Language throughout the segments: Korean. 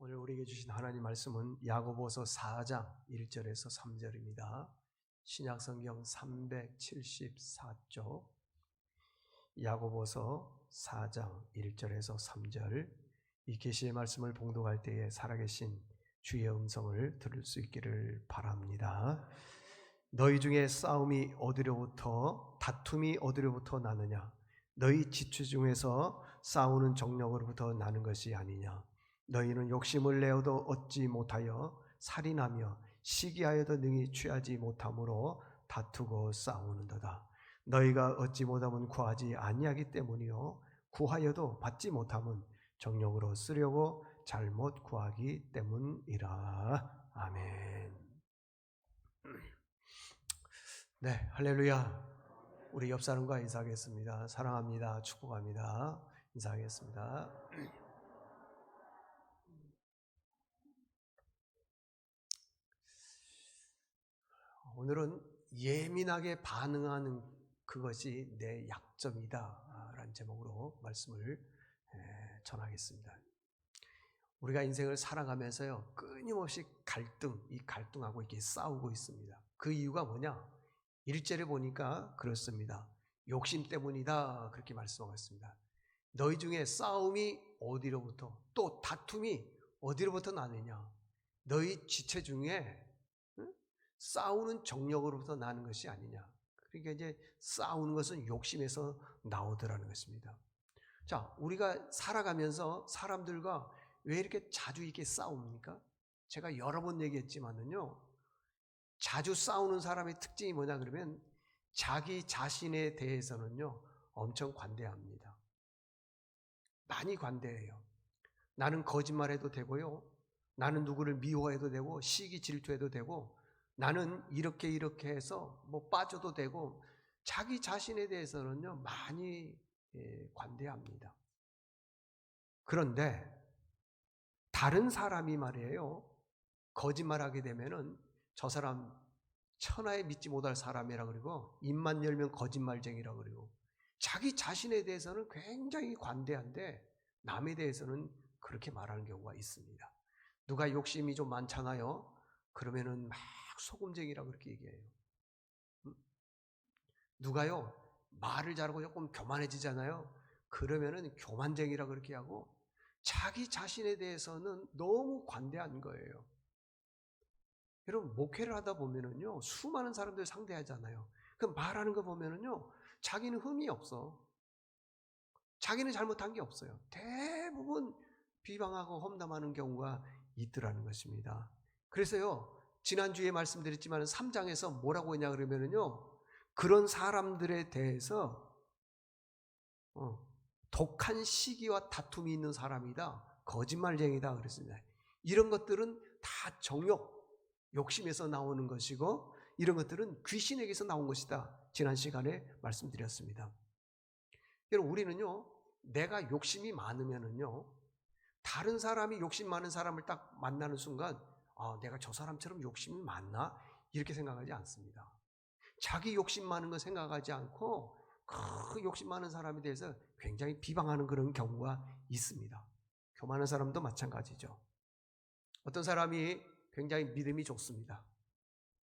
오늘 우리에게 주신 하나님 말씀은 야고보서 4장 1절에서 3절입니다. 신약성경 374쪽 야고보서 4장 1절에서 3절. 이 계시의 말씀을 봉독할 때에 살아계신 주의 음성을 들을 수 있기를 바랍니다. 너희 중에 싸움이 어디로부터 다툼이 어디로부터 나느냐? 너희 지체 중에서 싸우는 정력으로부터 나는 것이 아니냐? 너희는 욕심을 내어도 얻지 못하여 살인하며 시기하여도 능히 취하지 못함으로 다투고 싸우는도다. 너희가 얻지 못하면 구하지 아니하기 때문이요 구하여도 받지 못하면 정욕으로 쓰려고 잘못 구하기 때문이라. 아멘. 네, 할렐루야. 우리 옆 사람과 인사하겠습니다. 사랑합니다. 축복합니다. 인사하겠습니다. 오늘은 예민하게 반응하는 그것이 내 약점이다 라는 제목으로 말씀을 전하겠습니다. 우리가 인생을 살아가면서요 끊임없이 이 갈등하고 이렇게 싸우고 있습니다. 그 이유가 뭐냐? 1절에 보니까 그렇습니다. 욕심 때문이다 그렇게 말씀하고 있습니다. 너희 중에 싸움이 어디로부터 또 다툼이 어디로부터 나느냐? 너희 지체 중에 싸우는 정력으로부터 나는 것이 아니냐. 그러니까 이제 싸우는 것은 욕심에서 나오더라는 것입니다. 자, 우리가 살아가면서 사람들과 왜 이렇게 자주 이렇게 싸웁니까? 제가 여러 번 얘기했지만은요, 자주 싸우는 사람의 특징이 뭐냐 그러면 자기 자신에 대해서는요 엄청 관대합니다. 많이 관대해요. 나는 거짓말해도 되고요, 나는 누구를 미워해도 되고 시기 질투해도 되고, 나는 이렇게 해서 뭐 빠져도 되고, 자기 자신에 대해서는요 많이 관대합니다. 그런데 다른 사람이 말이에요 거짓말하게 되면은 저 사람 천하에 믿지 못할 사람이라 그러고, 입만 열면 거짓말쟁이라 그러고, 자기 자신에 대해서는 굉장히 관대한데 남에 대해서는 그렇게 말하는 경우가 있습니다. 누가 욕심이 좀 많잖아요. 그러면은 막 소금쟁이라고 그렇게 얘기해요. 누가요 말을 잘하고 조금 교만해지잖아요. 그러면은 교만쟁이라고 그렇게 하고, 자기 자신에 대해서는 너무 관대한 거예요. 여러분, 목회를 하다 보면은요 수많은 사람들 상대하잖아요. 그 말하는 거 보면은요 자기는 흠이 없어. 자기는 잘못한 게 없어요. 대부분 비방하고 험담하는 경우가 있더라는 것입니다. 그래서요 지난주에 말씀드렸지만 3장에서 뭐라고 했냐 그러면은요, 그런 사람들에 대해서 독한 시기와 다툼이 있는 사람이다, 거짓말쟁이다 그랬습니다. 이런 것들은 다 욕심에서 나오는 것이고, 이런 것들은 귀신에게서 나온 것이다, 지난 시간에 말씀드렸습니다. 여러분, 우리는요 내가 욕심이 많으면은요 다른 사람이 욕심 많은 사람을 딱 만나는 순간 내가 저 사람처럼 욕심이 많나? 이렇게 생각하지 않습니다. 자기 욕심 많은 거 생각하지 않고 그 욕심 많은 사람에 대해서 굉장히 비방하는 그런 경우가 있습니다. 교만한 사람도 마찬가지죠. 어떤 사람이 굉장히 믿음이 좋습니다.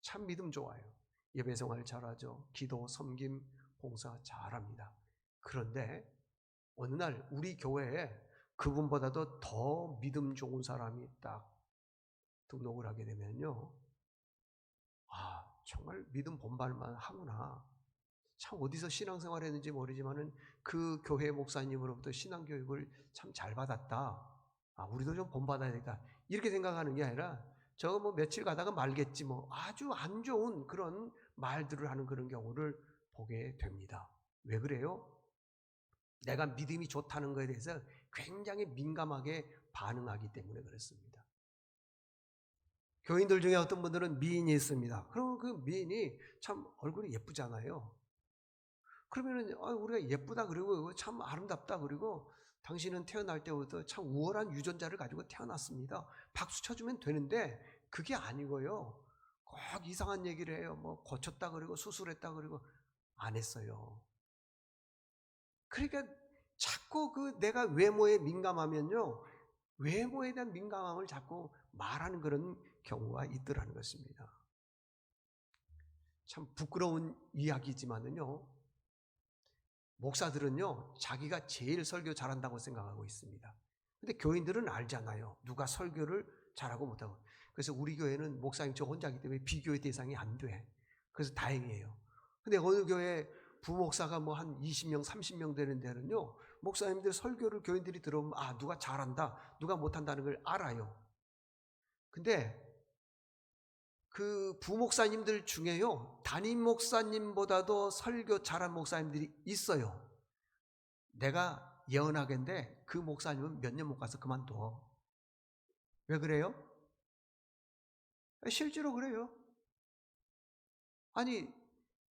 참 믿음 좋아요. 예배생활 잘하죠. 기도, 섬김, 봉사 잘합니다. 그런데 어느 날 우리 교회에 그분보다도 더 믿음 좋은 사람이 딱 등록을 하게 되면요, 정말 믿음 본받을만 하구나. 참 어디서 신앙생활 했는지 모르지만은 그 교회 목사님으로부터 신앙교육을 참 잘 받았다. 우리도 좀 본받아야 되겠다. 이렇게 생각하는 게 아니라 저거 뭐 며칠 가다가 말겠지, 뭐 아주 안 좋은 그런 말들을 하는 그런 경우를 보게 됩니다. 왜 그래요? 내가 믿음이 좋다는 것에 대해서 굉장히 민감하게 반응하기 때문에 그렇습니다. 교인들 중에 어떤 분들은 미인이 있습니다. 그럼 그 미인이 참 얼굴이 예쁘잖아요. 그러면은 우리가 예쁘다 그리고 참 아름답다 그리고 당신은 태어날 때부터 참 우월한 유전자를 가지고 태어났습니다, 박수 쳐주면 되는데 그게 아니고요, 꼭 이상한 얘기를 해요. 뭐 고쳤다 그러고 수술했다 그러고 안 했어요. 그러니까 자꾸 그 내가 외모에 민감하면요 외모에 대한 민감함을 자꾸 말하는 그런 경우가 있더라는 것입니다. 참 부끄러운 이야기지만은요, 목사들은요, 자기가 제일 설교 잘한다고 생각하고 있습니다. 근데 교인들은 알잖아요. 누가 설교를 잘하고 못하고. 그래서 우리 교회는 목사님 저 혼자이기 때문에 비교의 대상이 안 돼. 그래서 다행이에요. 근데 어느 교회 부목사가 뭐 한 20명, 30명 되는 데는요, 목사님들 설교를 교인들이 들어보면, 아, 누가 잘한다, 누가 못한다는 걸 알아요. 근데 그 부목사님들 중에요, 담임 목사님보다도 설교 잘한 목사님들이 있어요. 내가 예언하건대 그 목사님은 몇 년 못 가서 그만둬. 왜 그래요? 실제로 그래요. 아니,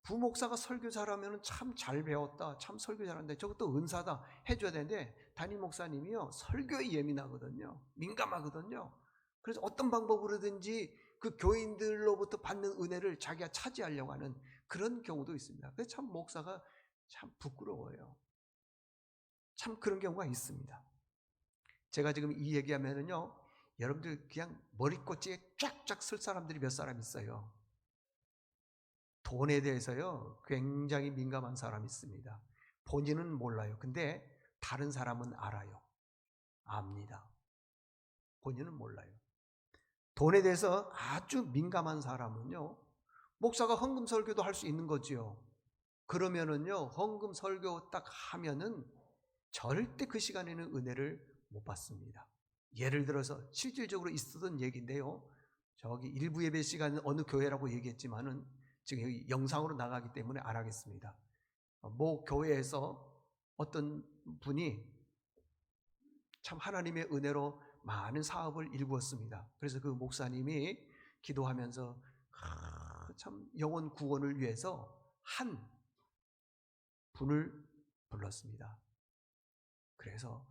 부목사가 설교 잘하면 참 잘 배웠다, 참 설교 잘한다, 저것도 은사다 해줘야 되는데, 담임 목사님이요, 설교에 예민하거든요. 민감하거든요. 그래서 어떤 방법으로든지 그 교인들로부터 받는 은혜를 자기가 차지하려고 하는 그런 경우도 있습니다. 그래서 참 목사가 참 부끄러워요. 참 그런 경우가 있습니다. 제가 지금 이 얘기하면은요, 여러분들 그냥 머리꼬치에 쫙쫙 쓸 사람들이 몇 사람 있어요. 돈에 대해서요, 굉장히 민감한 사람이 있습니다. 본인은 몰라요. 근데 다른 사람은 알아요. 압니다. 본인은 몰라요. 돈에 대해서 아주 민감한 사람은요, 목사가 헌금 설교도 할 수 있는 거지요. 그러면은요, 헌금 설교 딱 하면은 절대 그 시간에는 은혜를 못 받습니다. 예를 들어서 실질적으로 있었던 얘기인데요, 저기 일부 예배 시간은 어느 교회라고 얘기했지만은 지금 여기 영상으로 나가기 때문에 안 하겠습니다. 모 교회에서 어떤 분이 참 하나님의 은혜로 많은 사업을 일구었습니다. 그래서 그 목사님이 기도하면서 참 영혼 구원을 위해서 한 분을 불렀습니다. 그래서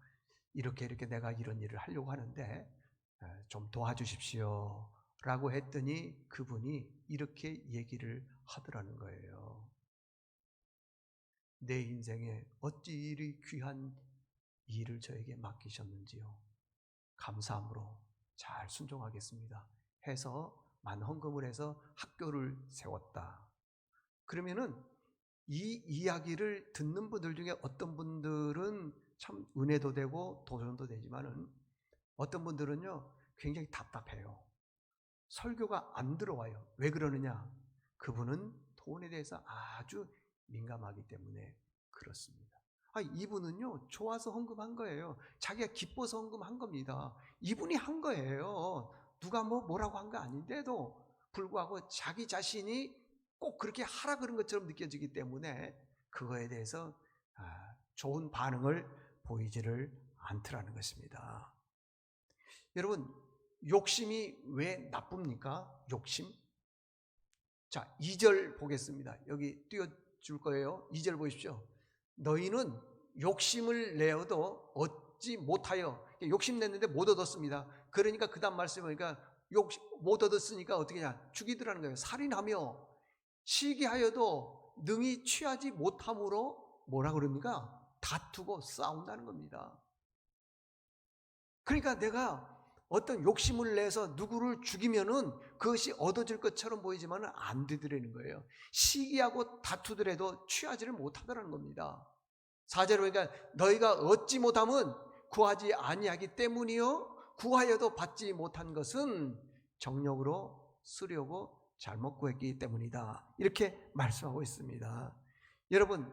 이렇게 내가 이런 일을 하려고 하는데 좀 도와주십시오 라고 했더니 그분이 이렇게 얘기를 하더라는 거예요. 내 인생에 어찌 이리 귀한 일을 저에게 맡기셨는지요. 감사함으로 잘 순종하겠습니다 해서 만헌금을 해서 학교를 세웠다. 그러면은 이 이야기를 듣는 분들 중에 어떤 분들은 참 은혜도 되고 도전도 되지만은 어떤 분들은요, 굉장히 답답해요. 설교가 안 들어와요. 왜 그러느냐? 그분은 돈에 대해서 아주 민감하기 때문에 그렇습니다. 이분은요, 좋아서 헌금한 거예요. 자기가 기뻐서 헌금한 겁니다. 이분이 한 거예요. 누가 뭐라고 한 거 아닌데도 불구하고 자기 자신이 꼭 그렇게 하라 그런 것처럼 느껴지기 때문에 그거에 대해서 좋은 반응을 보이지를 않더라는 것입니다. 여러분, 욕심이 왜 나쁩니까? 욕심? 자, 2절 보겠습니다. 여기 띄워줄 거예요. 2절 보십시오. 너희는 욕심을 내어도 얻지 못하여, 욕심 냈는데 못 얻었습니다. 그러니까 그 다음 말씀을 보니까 못 얻었으니까 어떻게 하냐? 죽이더라는 거예요. 살인하며 시기하여도 능히 취하지 못함으로 뭐라 그럽니까? 다투고 싸운다는 겁니다. 그러니까 내가 어떤 욕심을 내서 누구를 죽이면은 그것이 얻어질 것처럼 보이지만 안 되더라는 거예요. 시기하고 다투더라도 취하지를 못하더라는 겁니다. 4절에 보니까 너희가 얻지 못함은 구하지 아니하기 때문이요 구하여도 받지 못한 것은 정욕으로 쓰려고 잘못 구했기 때문이다. 이렇게 말씀하고 있습니다. 여러분,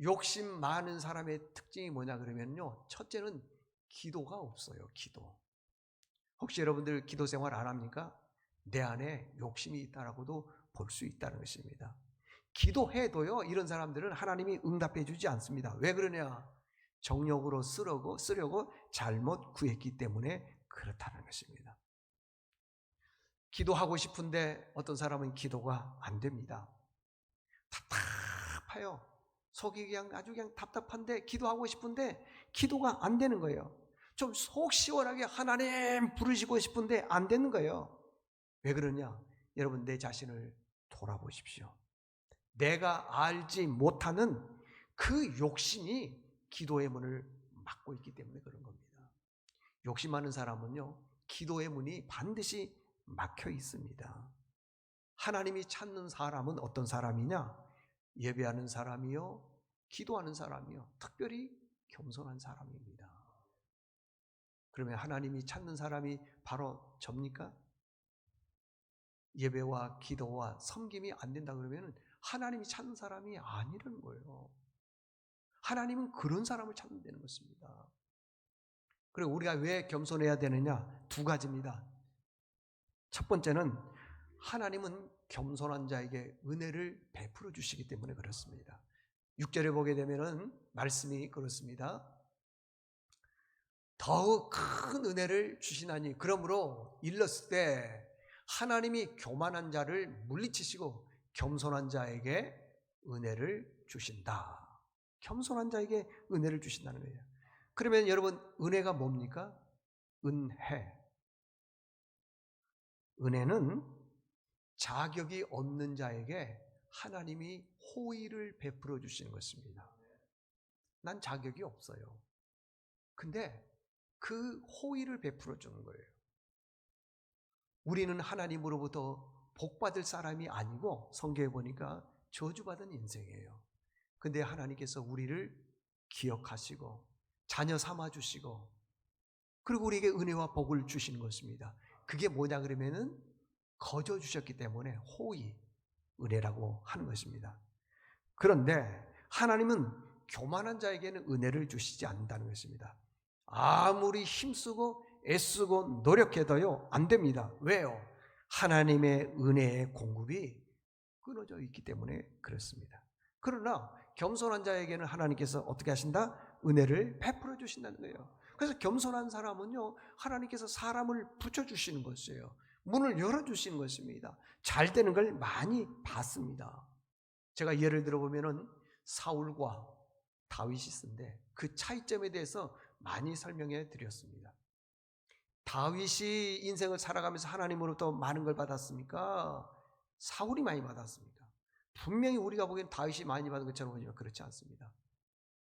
욕심 많은 사람의 특징이 뭐냐 그러면요, 첫째는 기도가 없어요. 기도. 혹시 여러분들 기도 생활 안 합니까? 내 안에 욕심이 있다라고도 볼 수 있다는 것입니다. 기도해도요, 이런 사람들은 하나님이 응답해 주지 않습니다. 왜 그러냐? 정욕으로 쓰려고 잘못 구했기 때문에 그렇다는 것입니다. 기도하고 싶은데 어떤 사람은 기도가 안 됩니다. 답답해요. 속이 그냥 아주 그냥 답답한데 기도하고 싶은데 기도가 안 되는 거예요. 좀 속 시원하게 하나님 부르시고 싶은데 안 되는 거예요. 왜 그러냐? 여러분, 내 자신을 돌아보십시오. 내가 알지 못하는 그 욕심이 기도의 문을 막고 있기 때문에 그런 겁니다. 욕심 많은 사람은요, 기도의 문이 반드시 막혀 있습니다. 하나님이 찾는 사람은 어떤 사람이냐? 예배하는 사람이요, 기도하는 사람이요, 특별히 겸손한 사람입니다. 그러면 하나님이 찾는 사람이 바로 접니까? 예배와 기도와 섬김이 안 된다 그러면 하나님이 찾는 사람이 아니라는 거예요. 하나님은 그런 사람을 찾는다는 것입니다. 그리고 우리가 왜 겸손해야 되느냐? 두 가지입니다. 첫 번째는 하나님은 겸손한 자에게 은혜를 베풀어 주시기 때문에 그렇습니다. 6절에 보게 되면은 말씀이 그렇습니다. 더욱 큰 은혜를 주시나니 그러므로 일렀을 때 하나님이 교만한 자를 물리치시고 겸손한 자에게 은혜를 주신다. 겸손한 자에게 은혜를 주신다는 거예요. 그러면 여러분, 은혜가 뭡니까? 은혜. 은혜는 자격이 없는 자에게 하나님이 호의를 베풀어 주시는 것입니다. 난 자격이 없어요. 근데 그 호의를 베풀어 주는 거예요. 우리는 하나님으로부터 복받을 사람이 아니고 성경에 보니까 저주받은 인생이에요. 근데 하나님께서 우리를 기억하시고 자녀 삼아주시고 그리고 우리에게 은혜와 복을 주시는 것입니다. 그게 뭐냐 그러면은 거저 주셨기 때문에 호의, 은혜라고 하는 것입니다. 그런데 하나님은 교만한 자에게는 은혜를 주시지 않는다는 것입니다. 아무리 힘쓰고 애쓰고 노력해도요 안 됩니다. 왜요? 하나님의 은혜의 공급이 끊어져 있기 때문에 그렇습니다. 그러나 겸손한 자에게는 하나님께서 어떻게 하신다? 은혜를 베풀어 주신다는 거예요. 그래서 겸손한 사람은요 하나님께서 사람을 붙여주시는 것이에요. 문을 열어주시는 것입니다. 잘 되는 걸 많이 봤습니다. 제가 예를 들어보면은 사울과 다윗인데 그 차이점에 대해서 많이 설명해 드렸습니다. 다윗이 인생을 살아가면서 하나님으로부터 많은 걸 받았습니까? 사울이 많이 받았습니까? 분명히 우리가 보기엔 다윗이 많이 받은 것처럼 보지만 그렇지 않습니다.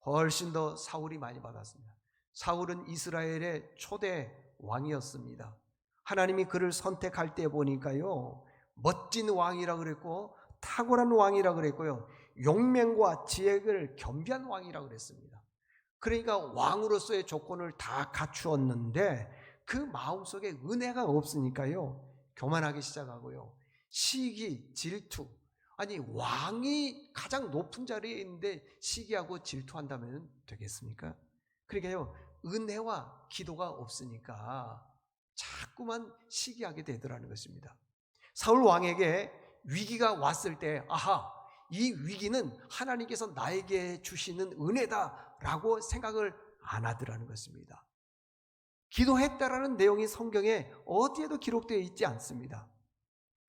훨씬 더 사울이 많이 받았습니다. 사울은 이스라엘의 초대 왕이었습니다. 하나님이 그를 선택할 때 보니까요 멋진 왕이라 그랬고 탁월한 왕이라 그랬고요 용맹과 지혜를 겸비한 왕이라 그랬습니다. 그러니까 왕으로서의 조건을 다 갖추었는데 그 마음속에 은혜가 없으니까요 교만하기 시작하고요 시기, 질투. 아니 왕이 가장 높은 자리에 있는데 시기하고 질투한다면 되겠습니까? 그러니까요 은혜와 기도가 없으니까 자꾸만 시기하게 되더라는 것입니다. 사울 왕에게 위기가 왔을 때 아하 이 위기는 하나님께서 나에게 주시는 은혜다라고 생각을 안 하더라는 것입니다. 기도했다라는 내용이 성경에 어디에도 기록되어 있지 않습니다.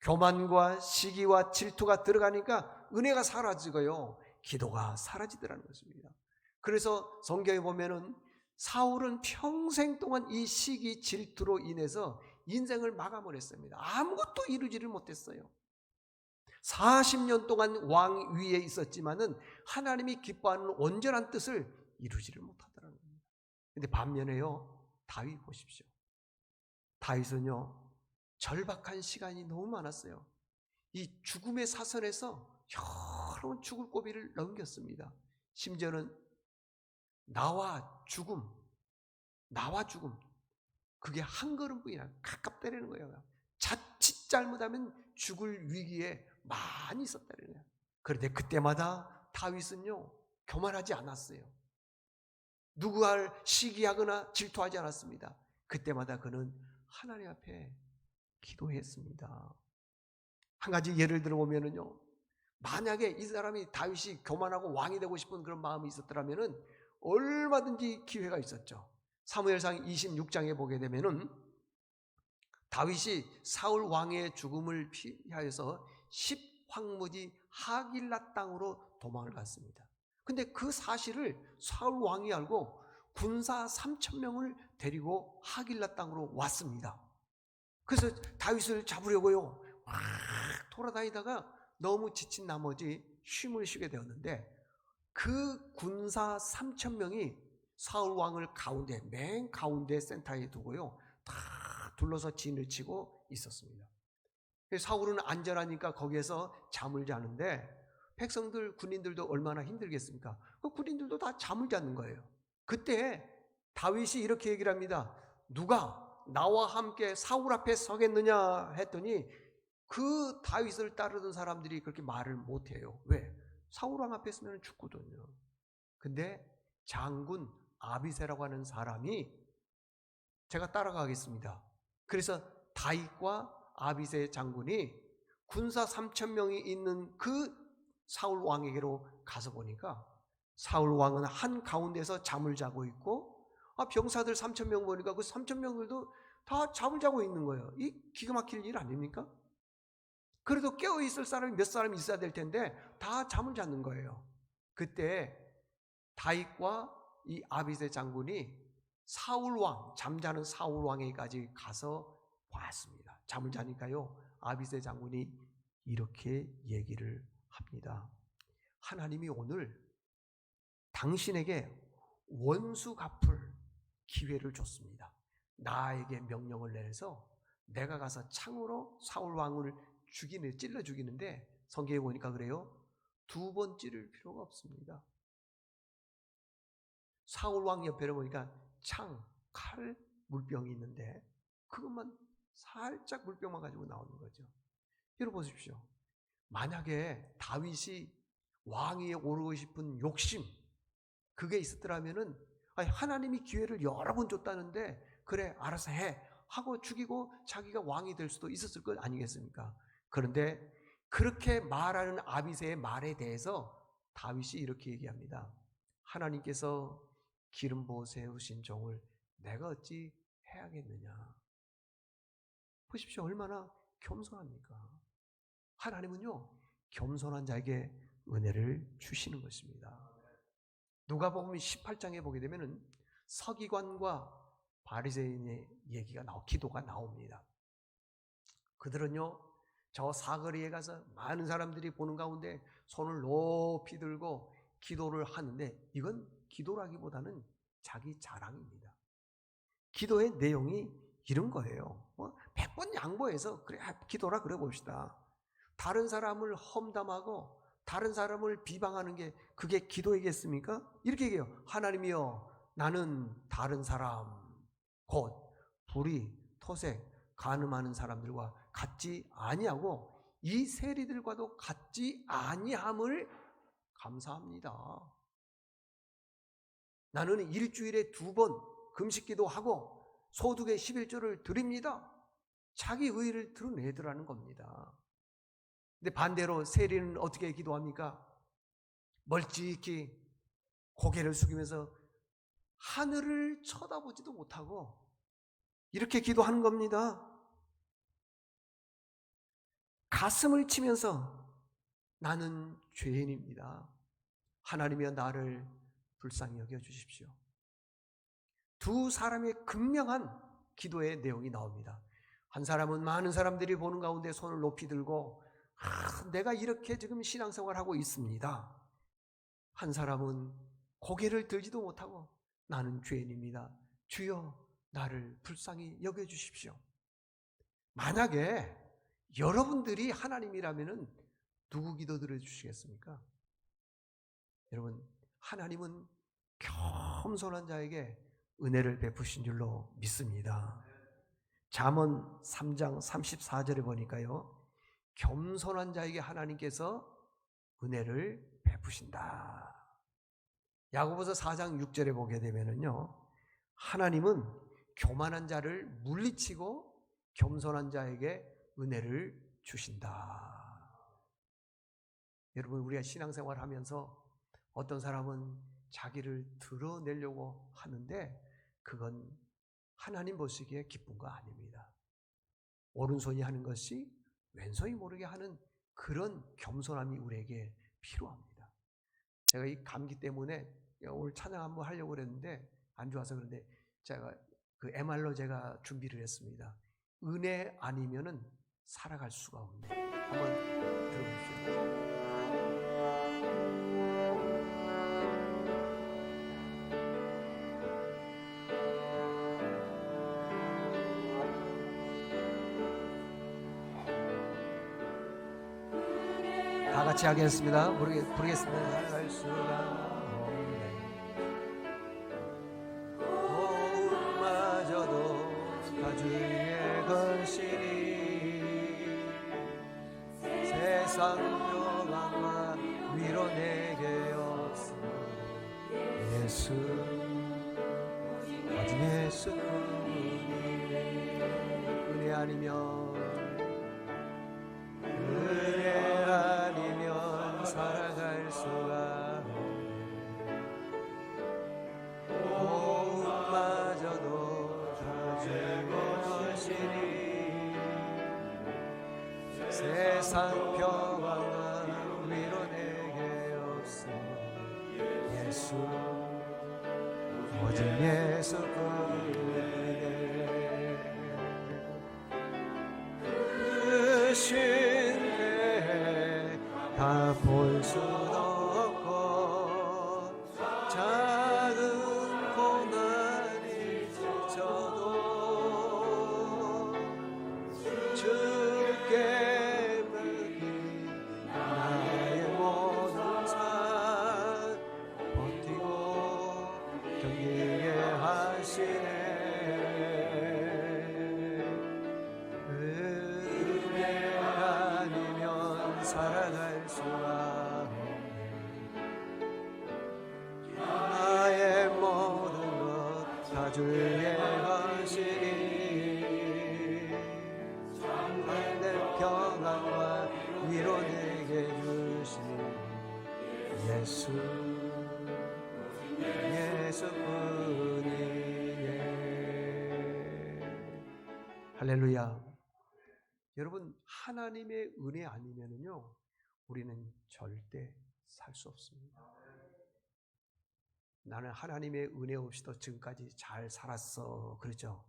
교만과 시기와 질투가 들어가니까 은혜가 사라지고요 기도가 사라지더라는 것입니다. 그래서 성경에 보면은 사울은 평생 동안 이 시기 질투로 인해서 인생을 마감을 했습니다. 아무것도 이루지를 못했어요. 40년 동안 왕 위에 있었지만은 하나님이 기뻐하는 온전한 뜻을 이루지를 못하더라는 겁니다. 근데 반면에요 다윗 보십시오. 다윗은요 절박한 시간이 너무 많았어요. 이 죽음의 사선에서 여러 번 죽을 고비를 넘겼습니다. 심지어는 나와 죽음 그게 한 걸음뿐이나 가깝다는 거예요. 자칫 잘못하면 죽을 위기에 많이 있었다는 거예요. 그런데 그때마다 다윗은요 교만하지 않았어요. 누구를 시기하거나 질투하지 않았습니다. 그때마다 그는 하나님 앞에 기도했습니다. 한 가지 예를 들어보면요 만약에 이 사람이 다윗이 교만하고 왕이 되고 싶은 그런 마음이 있었더라면 얼마든지 기회가 있었죠. 사무엘상 26장에 보게 되면은 다윗이 사울 왕의 죽음을 피하여서 10황무지 하길라 땅으로 도망을 갔습니다. 근데 그 사실을 사울 왕이 알고 군사 3,000명을 데리고 하길라 땅으로 왔습니다. 그래서 다윗을 잡으려고요 막 돌아다니다가 너무 지친 나머지 쉼을 쉬게 되었는데 그 군사 3,000명이 사울 왕을 가운데, 맨 가운데 센터에 두고요, 다 둘러서 진을 치고 있었습니다. 사울은 안전하니까 거기에서 잠을 자는데 백성들, 군인들도 얼마나 힘들겠습니까? 그 군인들도 다 잠을 자는 거예요. 그때 다윗이 이렇게 얘기를 합니다. 누가 나와 함께 사울 앞에 서겠느냐 했더니 그 다윗을 따르던 사람들이 그렇게 말을 못해요. 왜? 사울 왕 앞에 서면 죽거든요. 근데 장군 아비새라고 하는 사람이 제가 따라가겠습니다. 그래서 다윗과 아비새 장군이 군사 3,000명이 있는 그 사울 왕에게로 가서 보니까 사울 왕은 한 가운데서 잠을 자고 있고 병사들 3,000명 보니까 그 3,000명들도 다 잠을 자고 있는 거예요. 이 기가 막힐 일 아닙니까? 그래도 깨어있을 사람이 몇 사람이 있어야 될 텐데 다 잠을 자는 거예요. 그때 다윗과 이 아비새 장군이 사울 왕, 잠자는 사울 왕에까지 가서 봤습니다. 잠을 자니까요, 아비새 장군이 이렇게 얘기를 합니다. 하나님이 오늘 당신에게 원수 갚을 기회를 줬습니다. 나에게 명령을 내려서 내가 가서 창으로 사울 왕을 찔러 죽이는데 성경에 보니까 그래요. 2번 찌를 필요가 없습니다. 사울 왕 옆에를 보니까 창, 칼, 물병이 있는데 그것만 살짝 물병만 가지고 나오는 거죠. 여러분 보십시오. 만약에 다윗이 왕위에 오르고 싶은 욕심, 그게 있었더라면은 하나님이 기회를 여러 번 줬다는데 그래 알아서 해 하고 죽이고 자기가 왕이 될 수도 있었을 것 아니겠습니까? 그런데 그렇게 말하는 아비새의 말에 대해서 다윗이 이렇게 얘기합니다. 하나님께서 기름 부어 세우신 종을 내가 어찌 해야겠느냐. 보십시오. 얼마나 겸손합니까? 하나님은요, 겸손한 자에게 은혜를 주시는 것입니다. 누가복음 18장에 보게 되면은 서기관과 바리새인의 기도가 나옵니다. 그들은요, 저 사거리에 가서 많은 사람들이 보는 가운데 손을 높이 들고 기도를 하는데 이건 기도라기보다는 자기 자랑입니다. 기도의 내용이 이런 거예요. 100번 양보해서 그래 기도라 그래 봅시다. 다른 사람을 험담하고 다른 사람을 비방하는 게 그게 기도이겠습니까? 이렇게 얘기해요. 하나님이여, 나는 다른 사람, 곧 불의, 토색, 간음하는 사람들과 같지 아니하고 이 세리들과도 같지 아니함을 감사합니다. 나는 일주일에 2번 금식기도 하고 소득의 11조를 드립니다. 자기 의의를 드러내더라는 겁니다. 근데 반대로 세리는 어떻게 기도합니까? 멀찍이 고개를 숙이면서 하늘을 쳐다보지도 못하고 이렇게 기도하는 겁니다. 가슴을 치면서 나는 죄인입니다. 하나님이여 나를 불쌍히 여겨주십시오. 두 사람의 극명한 기도의 내용이 나옵니다. 한 사람은 많은 사람들이 보는 가운데 손을 높이 들고 내가 이렇게 지금 신앙생활하고 있습니다. 한 사람은 고개를 들지도 못하고 나는 죄인입니다. 주여 나를 불쌍히 여겨주십시오. 만약에 여러분들이 하나님이라면 누구 기도 들어주시겠습니까? 여러분, 하나님은 겸손한 자에게 은혜를 베푸신 줄로 믿습니다. 잠언 3장 34절에 보니까요, 겸손한 자에게 하나님께서 은혜를 베푸신다. 야고보서 4장 6절에 보게 되면은요, 하나님은 교만한 자를 물리치고 겸손한 자에게 은혜를 주신다. 여러분, 우리가 신앙생활 하면서 어떤 사람은 자기를 드러내려고 하는데 그건 하나님 보시기에 기쁜 거 아닙니다. 오른손이 하는 것이 왼손이 모르게 하는 그런 겸손함이 우리에게 필요합니다. 제가 이 감기 때문에 오늘 찬양 한번 하려고 그랬는데 안 좋아서 그런데 제가 그 MR로 제가 준비를 했습니다. 은혜 아니면은 살아갈 수가 없네. 한번 들어보십시오. 같이 하겠습니다. 부르겠습니다. 살아갈 수가 없네. 마저도 다 주의 것이니 세상 평안과 위로 내게 없으니 예수 오직 예수뿐이니 은혜 아니면 살아갈 수가 없네. 고음마저도 다 주의 것이니 세상 평안과 위로 내게 없으니 예수 오직 예수뿐이네. 크신데 다 볼 수 없고 작은 고난이 지쳐도 주께 맡긴 나의 모든 삶 버티고 경기에 하시네. 은혜 아니면 살아갈 수가 없네. 나의 모든 것 다 주의 것이니 내 평안과 위로 내게 주시니 예수 예수뿐이네. 할렐루야. 여러분, 하나님의 은혜 아니면은요 우리는 절대 살 수 없습니다. 나는 하나님의 은혜 없이도 지금까지 잘 살았어, 그렇죠?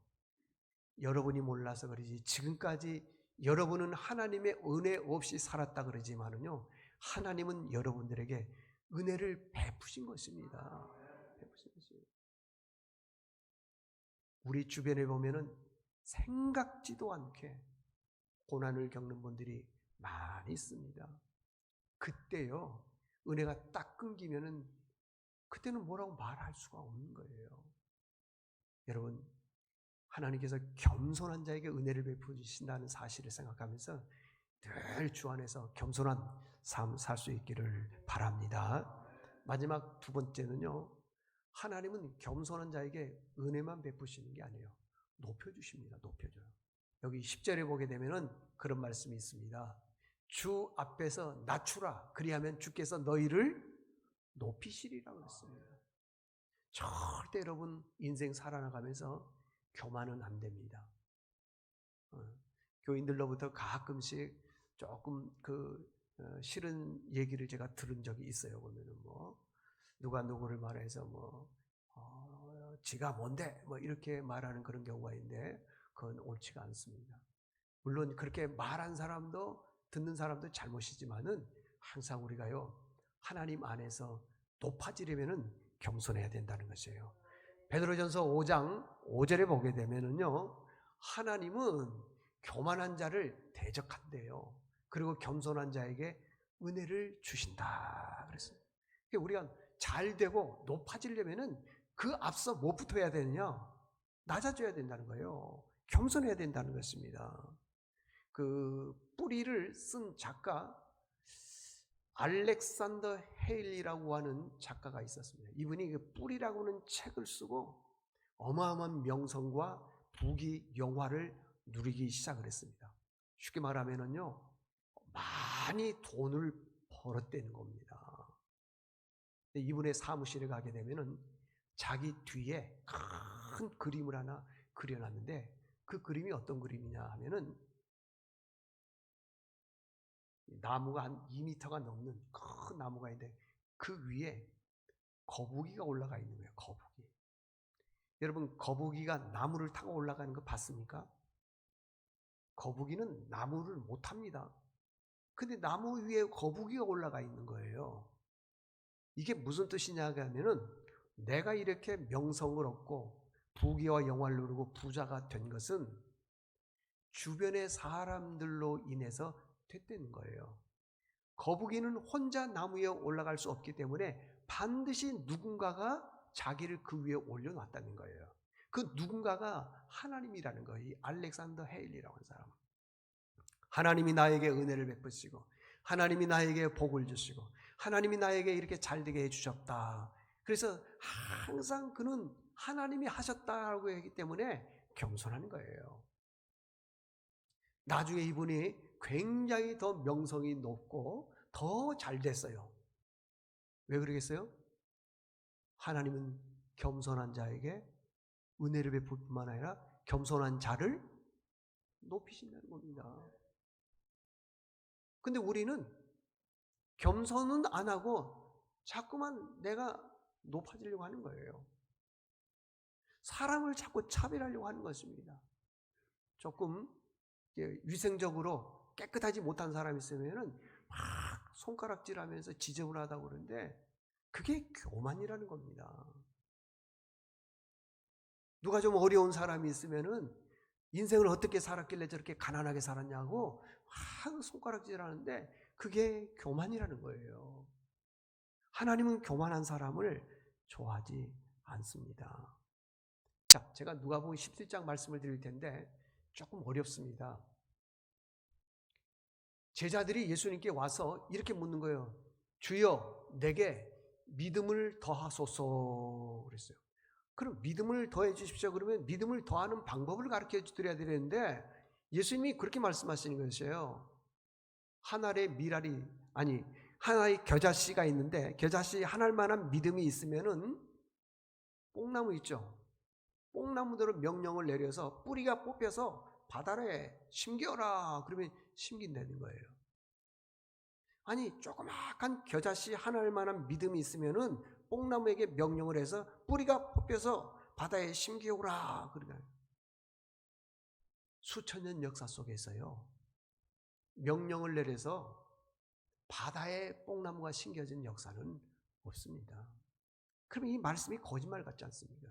여러분이 몰라서 그러지 지금까지 여러분은 하나님의 은혜 없이 살았다 그러지만은요 하나님은 여러분들에게 은혜를 베푸신 것입니다. 베푸신 것입니다. 우리 주변에 보면은 생각지도 않게 고난을 겪는 분들이 많이 있습니다. 그때요 은혜가 딱 끊기면은 그때는 뭐라고 말할 수가 없는 거예요. 여러분, 하나님께서 겸손한 자에게 은혜를 베푸신다는 사실을 생각하면서 늘 주 안에서 겸손한 삶 살 수 있기를 바랍니다. 마지막 두 번째는요, 하나님은 겸손한 자에게 은혜만 베푸시는 게 아니에요. 높여주십니다. 높여줘요. 여기 10절에 보게 되면은 그런 말씀이 있습니다. 주 앞에서 낮추라. 그리하면 주께서 너희를 높이시리라고 했습니다. 절대 여러분 인생 살아나가면서 교만은 안 됩니다. 교인들로부터 가끔씩 조금 싫은 얘기를 제가 들은 적이 있어요. 보면은 누가 누구를 말해서 지가 뭔데 이렇게 말하는 그런 경우가 있는데 그건 옳지가 않습니다. 물론 그렇게 말한 사람도 듣는 사람도 잘못이지만은 항상 우리가요 하나님 안에서 높아지려면은 겸손해야 된다는 것이에요. 베드로전서 5장 5절에 보게 되면은요 하나님은 교만한 자를 대적한대요. 그리고 겸손한 자에게 은혜를 주신다 그랬어요. 우리가 잘 되고 높아지려면은 그 앞서 뭐부터 해야 되느냐? 낮아져야 된다는 거예요. 겸손해야 된다는 것입니다. 그 뿌리를 쓴 작가 알렉산더 헤일리라고 하는 작가가 있었습니다. 이분이 그 뿌리라고 하는 책을 쓰고 어마어마한 명성과 부귀 영화를 누리기 시작을 했습니다. 쉽게 말하면은요, 많이 돈을 벌었다는 겁니다. 이분의 사무실에 가게 되면은 자기 뒤에 큰 그림을 하나 그려놨는데 그 그림이 어떤 그림이냐 하면은 나무가 한 2m가 넘는 큰 나무가 있는데 그 위에 거북이가 올라가 있는 거예요. 거북이. 여러분, 거북이가 나무를 타고 올라가는 거 봤습니까? 거북이는 나무를 못 탑니다. 근데 나무 위에 거북이가 올라가 있는 거예요. 이게 무슨 뜻이냐 하면은 내가 이렇게 명성을 얻고 부귀와 영화를 누리고 부자가 된 것은 주변의 사람들로 인해서 됐다는 거예요. 거북이는 혼자 나무 위에 올라갈 수 없기 때문에 반드시 누군가가 자기를 그 위에 올려놨다는 거예요. 그 누군가가 하나님이라는 거예요. 이 알렉산더 헤일리라고 하는 사람. 하나님이 나에게 은혜를 베푸시고 하나님이 나에게 복을 주시고 하나님이 나에게 이렇게 잘되게 해주셨다. 그래서 항상 그는 하나님이 하셨다고 했기 때문에 겸손한 거예요. 나중에 이분이 굉장히 더 명성이 높고 더 잘 됐어요. 왜 그러겠어요? 하나님은 겸손한 자에게 은혜를 베풀 뿐만 아니라 겸손한 자를 높이신다는 겁니다. 근데 우리는 겸손은 안 하고 자꾸만 내가 높아지려고 하는 거예요. 사람을 자꾸 차별하려고 하는 것입니다. 조금 위생적으로 깨끗하지 못한 사람이 있으면은 막 손가락질하면서 지저분하다고 그러는데 그게 교만이라는 겁니다. 누가 좀 어려운 사람이 있으면은 인생을 어떻게 살았길래 저렇게 가난하게 살았냐고 막 손가락질하는데 그게 교만이라는 거예요. 하나님은 교만한 사람을 좋아하지 않습니다. 자, 제가 누가복음 17장 말씀을 드릴 텐데 조금 어렵습니다. 제자들이 예수님께 와서 이렇게 묻는 거예요. 주여, 내게 믿음을 더하소서 그랬어요. 그럼 믿음을 더해 주십시오. 그러면 믿음을 더하는 방법을 가르쳐 드려야 되는데 예수님이 그렇게 말씀하시는 것이에요. 하나의 겨자씨가 있는데 겨자씨 하나만한 믿음이 있으면은 뽕나무 있죠. 뽕나무대로 명령을 내려서 뿌리가 뽑혀서 바다에 심겨라. 그러면 심긴다는 거예요. 아니 조그마한 겨자씨 하나만한 믿음이 있으면은 뽕나무에게 명령을 해서 뿌리가 뽑혀서 바다에 심겨오라. 그러니까 수천 년 역사 속에서요. 명령을 내려서 바다에 뽕나무가 심겨진 역사는 없습니다. 그럼 이 말씀이 거짓말 같지 않습니까?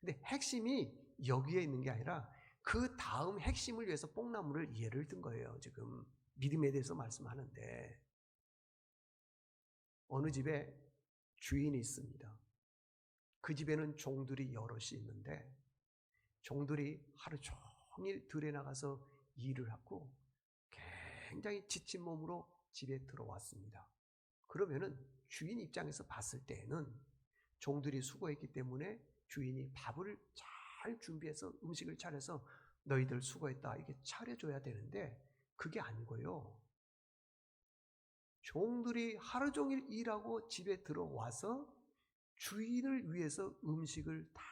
근데 핵심이 여기에 있는 게 아니라 그 다음 핵심을 위해서 뽕나무를 예를 든 거예요. 지금 믿음에 대해서 말씀하는데 어느 집에 주인이 있습니다. 그 집에는 종들이 여럿이 있는데 종들이 하루 종일 들에 나가서 일을 하고 굉장히 지친 몸으로 집에 들어왔습니다. 그러면은 주인 입장에서 봤을 때에는 종들이 수고했기 때문에 주인이 밥을 잘 준비해서 음식을 차려서 너희들 수고했다 이렇게 차려줘야 되는데 그게 아니고요. 종들이 하루 종일 일하고 집에 들어와서 주인을 위해서 음식을 다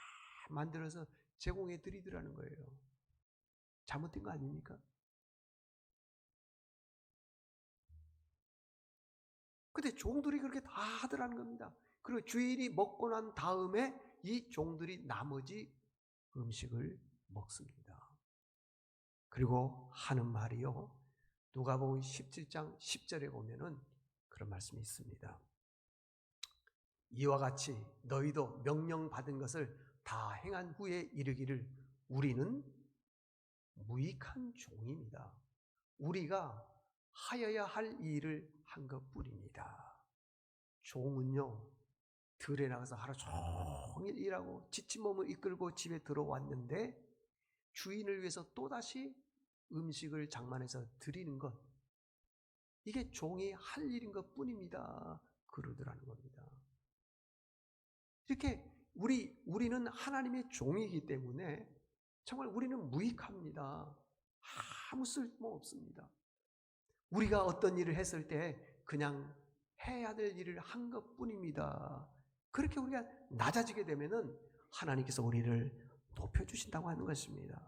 만들어서 제공해 드리더라는 거예요. 잘못된 거 아닙니까? 근데 종들이 그렇게 다 하더라는 겁니다. 그리고 주인이 먹고 난 다음에 이 종들이 나머지 음식을 먹습니다. 그리고 하는 말이요. 누가복음 17장 10절에 보면은 그런 말씀이 있습니다. 이와 같이 너희도 명령받은 것을 다 행한 후에 이르기를 우리는 무익한 종입니다. 우리가 하여야 할 일을 한 것뿐입니다. 종은요. 들에 나가서 하루 종일 일하고 지친 몸을 이끌고 집에 들어왔는데 주인을 위해서 또다시 음식을 장만해서 드리는 것 이게 종이 할 일인 것뿐입니다. 그러더라는 겁니다. 이렇게 우리는 하나님의 종이기 때문에 정말 우리는 무익합니다. 아무 쓸모 없습니다. 우리가 어떤 일을 했을 때 그냥 해야 될 일을 한 것뿐입니다. 그렇게 우리가 낮아지게 되면은 하나님께서 우리를 높여주신다고 하는 것입니다.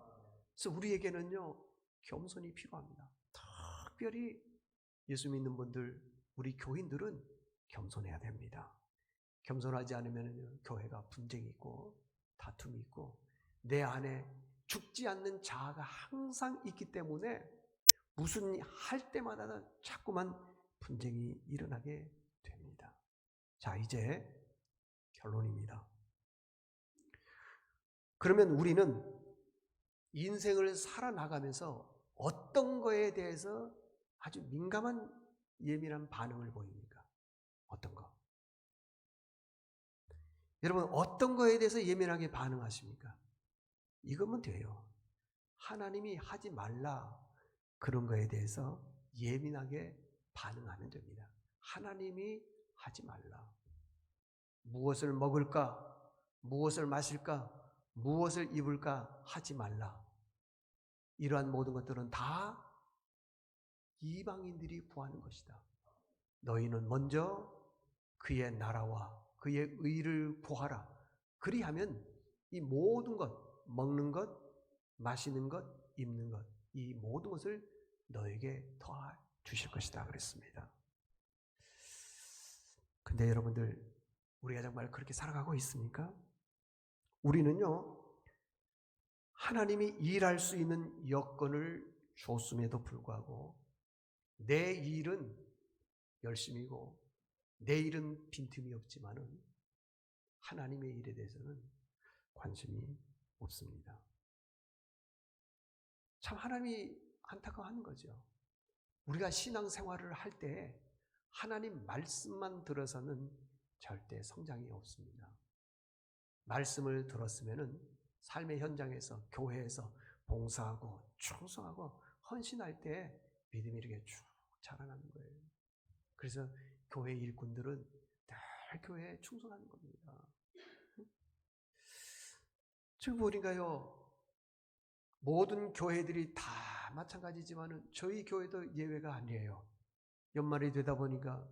그래서 우리에게는요 겸손이 필요합니다. 특별히 예수 믿는 분들, 우리 교인들은 겸손해야 됩니다. 겸손하지 않으면 교회가 분쟁이 있고 다툼이 있고 내 안에 죽지 않는 자아가 항상 있기 때문에 무슨 할 때마다 자꾸만 분쟁이 일어나게 됩니다. 자, 이제 결론입니다. 그러면 우리는 인생을 살아나가면서 어떤 거에 대해서 아주 민감한 예민한 반응을 보입니까? 어떤 거? 여러분, 어떤 거에 대해서 예민하게 반응하십니까? 이거면 돼요. 하나님이 하지 말라 그런 거에 대해서 예민하게 반응하면 됩니다. 하나님이 하지 말라. 무엇을 먹을까? 무엇을 마실까? 무엇을 입을까? 하지 말라. 이러한 모든 것들은 다 이방인들이 구하는 것이다. 너희는 먼저 그의 나라와 그의 의를 구하라. 그리하면 이 모든 것, 먹는 것, 마시는 것, 입는 것, 이 모든 것을 너에게 더하 주실 것이다 그랬습니다. 근데 여러분들, 우리가 정말 그렇게 살아가고 있습니까? 우리는요, 하나님이 일할 수 있는 여건을 줬음에도 불구하고 내 일은 열심이고 내 일은 빈틈이 없지만은 하나님의 일에 대해서는 관심이 없습니다. 참 하나님이 안타까워하는 거죠. 우리가 신앙생활을 할 때 하나님 말씀만 들어서는 절대 성장이 없습니다. 말씀을 들었으면은 삶의 현장에서 교회에서 봉사하고 충성하고 헌신할 때 믿음이 이렇게 쭉 자라나는 거예요. 그래서 교회 일꾼들은 늘 교회에 충성하는 겁니다. 지금 보니까요, 모든 교회들이 다 마찬가지지만은 저희 교회도 예외가 아니에요. 연말이 되다 보니까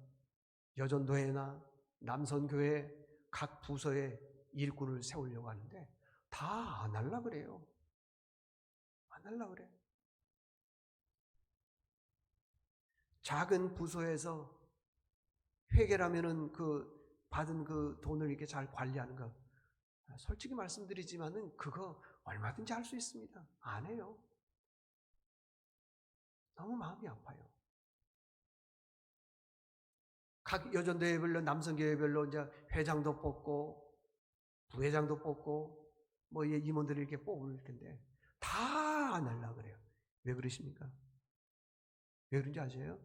여전도회나 남선교회 각 부서에 일꾼을 세우려고 하는데 다 안 하려고 그래요. 안 하려고 그래. 작은 부서에서 회계라면은 그 받은 그 돈을 이렇게 잘 관리하는 거, 솔직히 말씀드리지만은 그거 얼마든지 할 수 있습니다. 안 해요. 너무 마음이 아파요. 각 여전도회별로 남성교회별로 이제 회장도 뽑고 부회장도 뽑고 뭐 임원들을 이렇게 뽑을 텐데 다 안 하려고 그래요. 왜 그러십니까? 왜 그런지 아세요?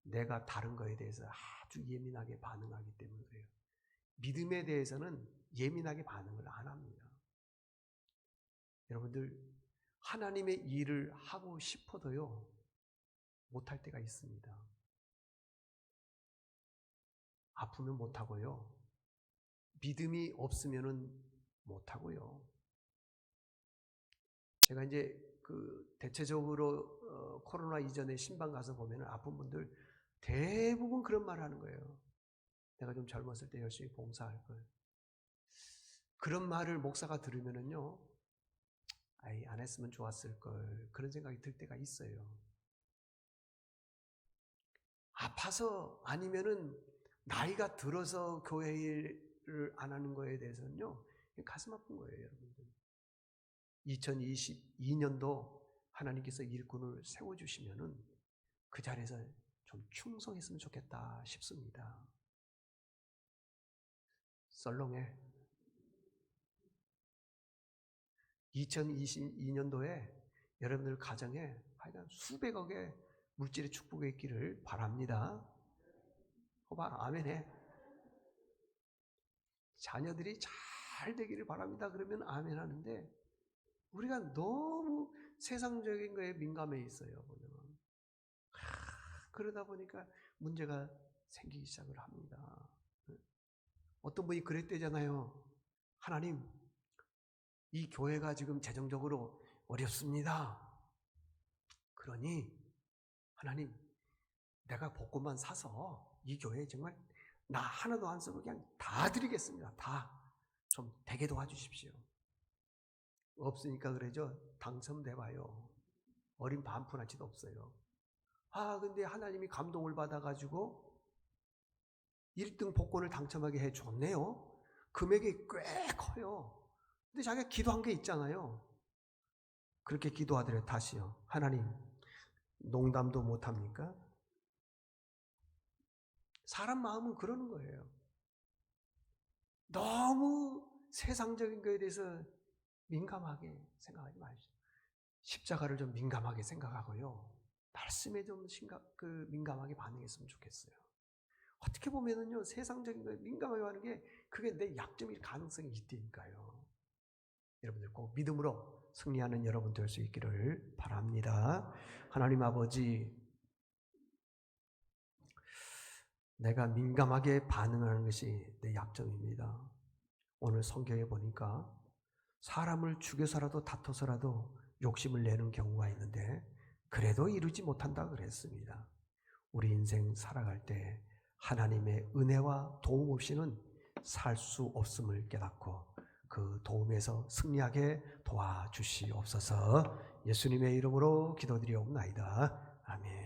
내가 다른 거에 대해서 아주 예민하게 반응하기 때문에 그래요. 믿음에 대해서는 예민하게 반응을 안 합니다. 여러분들, 하나님의 일을 하고 싶어도요, 못할 때가 있습니다. 아프면 못하고요, 믿음이 없으면은 못하고요. 제가 이제 그 대체적으로 코로나 이전에 신방 가서 보면 아픈 분들 대부분 그런 말 하는 거예요. 내가 좀 젊었을 때 열심히 봉사할 걸. 그런 말을 목사가 들으면은요, 아이, 안 했으면 좋았을 걸. 그런 생각이 들 때가 있어요. 아파서 아니면은 나이가 들어서 교회 일을 안 하는 거에 대해서는요, 가슴 아픈 거예요, 여러분들. 2022년도 하나님께서 일꾼을 세워주시면은 그 자리에서 좀 충성했으면 좋겠다 싶습니다. 썰렁해. 2022년도에 여러분들 가정에 하여간 수백억의 물질의 축복이 있기를 바랍니다. 호바 아멘해. 자녀들이 잘 되기를 바랍니다. 그러면 아멘 하는데 우리가 너무 세상적인 거에 민감해 있어요. 그러다 보니까 문제가 생기기 시작을 합니다. 어떤 분이 그랬대잖아요. 하나님, 이 교회가 지금 재정적으로 어렵습니다. 그러니 하나님, 내가 복권만 사서 이 교회에 정말 나 하나도 안 쓰고 그냥 다 드리겠습니다. 다 좀 되게 도와주십시오. 없으니까 그러죠. 당첨돼봐요. 어린 반푼아치도 없어요. 근데 하나님이 감동을 받아가지고 1등 복권을 당첨하게 해줬네요. 금액이 꽤 커요. 근데 자기가 기도한 게 있잖아요. 그렇게 기도하더래요. 다시요. 하나님, 농담도 못합니까? 사람 마음은 그러는 거예요. 너무 세상적인 거에 대해서 민감하게 생각하지 마십시오. 십자가를 좀 민감하게 생각하고요. 말씀에 좀 민감하게 반응했으면 좋겠어요. 어떻게 보면은요, 세상적인 거에 민감하게 하는 게 그게 내 약점일 가능성이 있다니까요. 여러분들 꼭 믿음으로 승리하는 여러분 될 수 있기를 바랍니다. 하나님 아버지, 내가 민감하게 반응하는 것이 내 약점입니다. 오늘 성경에 보니까 사람을 죽여서라도 다퉈서라도 욕심을 내는 경우가 있는데 그래도 이루지 못한다 그랬습니다. 우리 인생 살아갈 때 하나님의 은혜와 도움 없이는 살 수 없음을 깨닫고 그 도움에서 승리하게 도와주시옵소서. 예수님의 이름으로 기도드리옵나이다. 아멘.